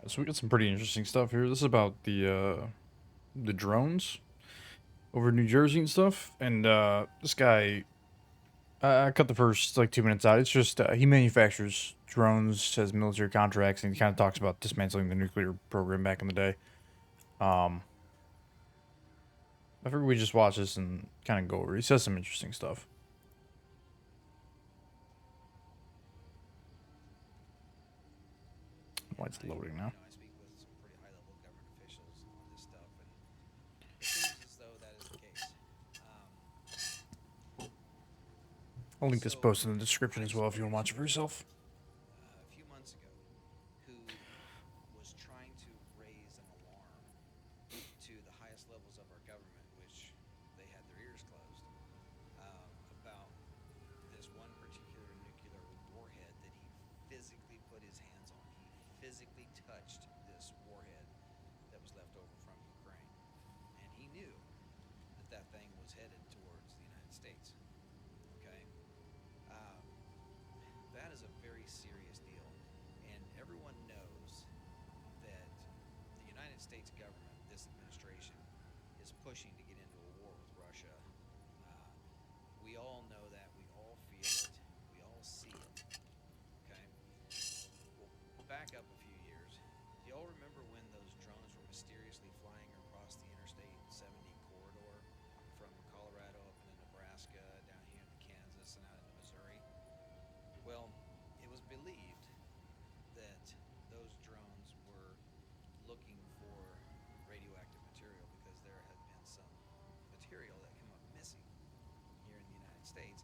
So we got some pretty interesting stuff here. This is about the drones over New Jersey and stuff. And this guy, I cut the first like 2 minutes out. It's just he manufactures drones, has military contracts, and he kind of talks about dismantling the nuclear program back in the day. Um, I figured we just watch this and kind of go over. He says some interesting stuff. Why it's loading now. I speak with some pretty high-level government officials on this stuff, and it seems as though that is the case. Um, I'll link this so post in the description I as well if you spoke want to watch it to for yourself. a few months ago who was trying to raise an alarm to the highest levels of our government, which they had their ears closed, about this one particular nuclear warhead that he physically put his hands on. He physically touched this warhead that was left over from Ukraine. And he knew that that thing was headed towards the United States. Okay? Um, that is a very serious deal. And everyone knows that the United States government, this administration, is pushing to get into a war with Russia. Uh, we all know that. We all feel it. We all see it. Okay? We'll back up a few years. Do y'all remember when those drones were mysteriously flying across the Interstate 70 corridor from Colorado up into Nebraska, down here into Kansas, and out into Missouri? Well, it was believed that those drones were looking for radioactive material because there had been some material that came up missing here in the United States,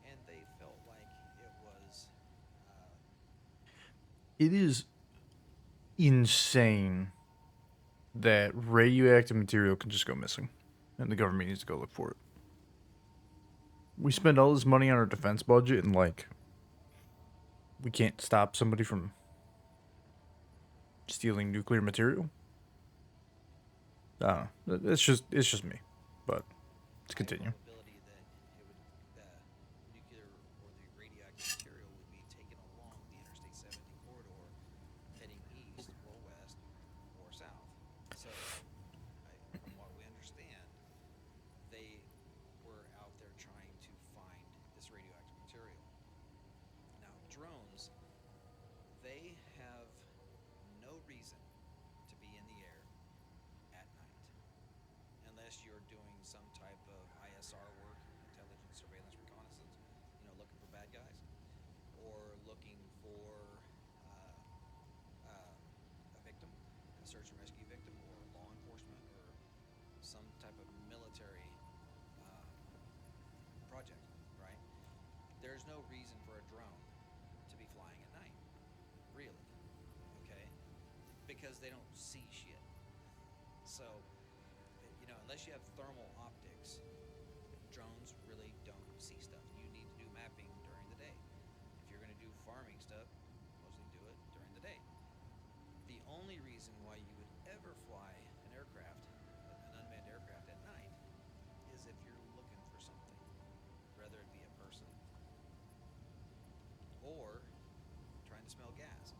and they felt like it was uh, It is insane that radioactive material can just go missing, and the government needs to go look for it. We spend all this money on our defense budget, and like, we can't stop somebody from stealing nuclear material. I don't know. It's just me, but let's high continue. probability that it would nuclear or the radioactive material would be taken along the Interstate 70 corridor, heading east or west or south. So, from what we understand, they were out there trying to find this radioactive material. Now, drones, they have no reason to be in the air at night unless you're doing some type of ISR work, intelligence, surveillance, reconnaissance, looking for bad guys, or looking for a victim, a search and rescue victim, or law enforcement, or some type of military uh, project, right? There's no reason for a drone to be flying at night, really, okay? Because they don't see shit. So, unless you have thermal optics, drones really don't see stuff. You need to do mapping during the day. If you're going to do farming stuff, mostly do it during the day. The only reason why you would ever fly an aircraft, an unmanned aircraft at night, is if you're looking for something, whether it be a person or trying to smell gas.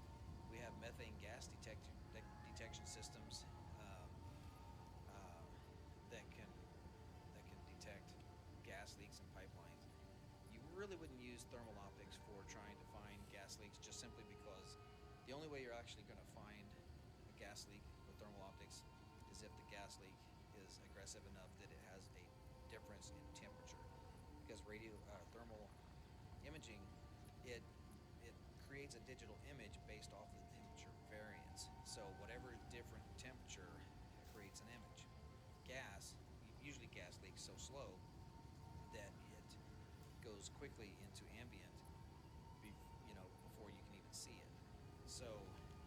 We have methane gas detection systems that can detect gas leaks in pipelines. You really wouldn't use thermal optics for trying to find gas leaks, just simply because the only way you're actually going to find a gas leak with thermal optics is if the gas leak is aggressive enough that it has a difference in temperature. Because thermal imaging, it creates a digital image based off the temperature variance. So whatever different temperature creates an image. Usually gas leaks so slow that it goes quickly into ambient, before you can even see it. So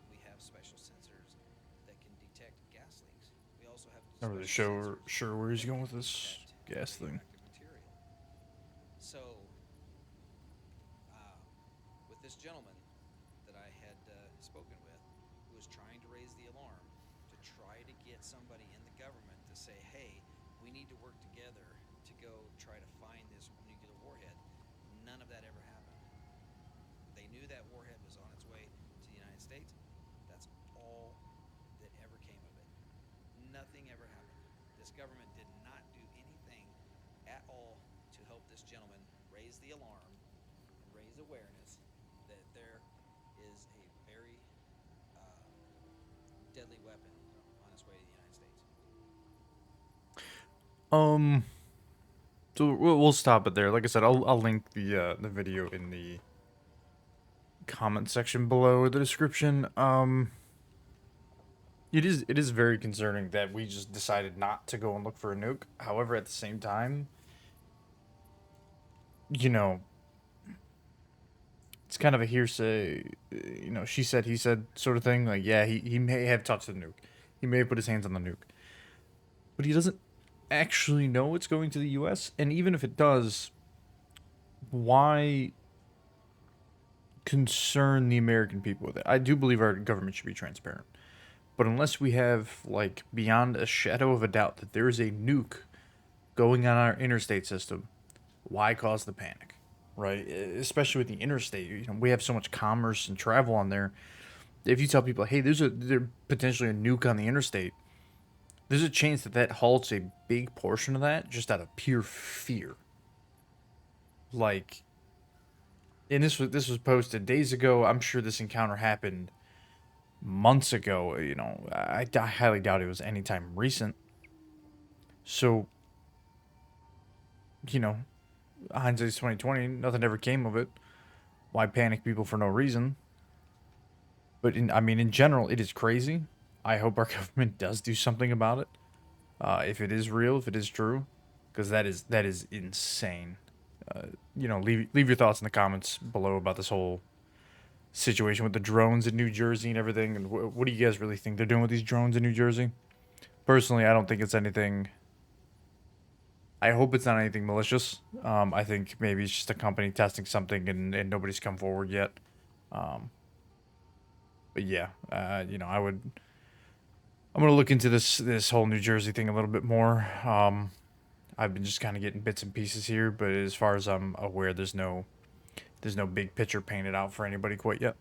we have special sensors that can detect gas leaks. We also have Not really special sensors sure where he's that going can with this detect gas thing. radioactive material. So, uh, with this gentleman that I had spoken with, who was trying to raise the alarm to try to get somebody in the government to say, hey, we need to work together to go try to find this nuclear warhead, none of that ever happened. They knew that warhead was on its way to the United States. That's all anything ever happened. This government did not do anything at all to help this gentleman raise the alarm and raise awareness that there is a very uh, deadly weapon on its way to the United States. Um, so we'll stop it there. Like I said, I'll link the video in the comment section below the description. It is very concerning that we just decided not to go and look for a nuke. However, at the same time, you know, it's kind of a hearsay, she said, he said sort of thing. Like, yeah, he may have touched the nuke. He may have put his hands on the nuke. But he doesn't actually know it's going to the US. And even if it does, why concern the American people with it? I do believe our government should be transparent. But unless we have, like, beyond a shadow of a doubt that there is a nuke going on our interstate system, why cause the panic? Right? Especially with the interstate. We have so much commerce and travel on there. If you tell people, hey, there's potentially a nuke on the interstate, there's a chance that that halts a big portion of that just out of pure fear. Like, and this was posted days ago. I'm sure this encounter happened months ago. I highly doubt it was anytime recent. So, you know, hindsight's 2020. Nothing ever came of it. Why panic people for no reason? But in general, it is crazy. I hope our government does do something about it. If it is real, if it is true, because that is insane. Leave your thoughts in the comments below about this whole situation with the drones in New Jersey and everything. And what do you guys really think they're doing with these drones in New Jersey? Personally, I don't think it's anything. I hope it's not anything malicious. I think maybe it's just a company testing something and nobody's come forward yet. Um, but yeah, I'm gonna look into this whole New Jersey thing a little bit more. I've been just kind of getting bits and pieces here, but as far as I'm aware, there's no big picture painted out for anybody quite yet.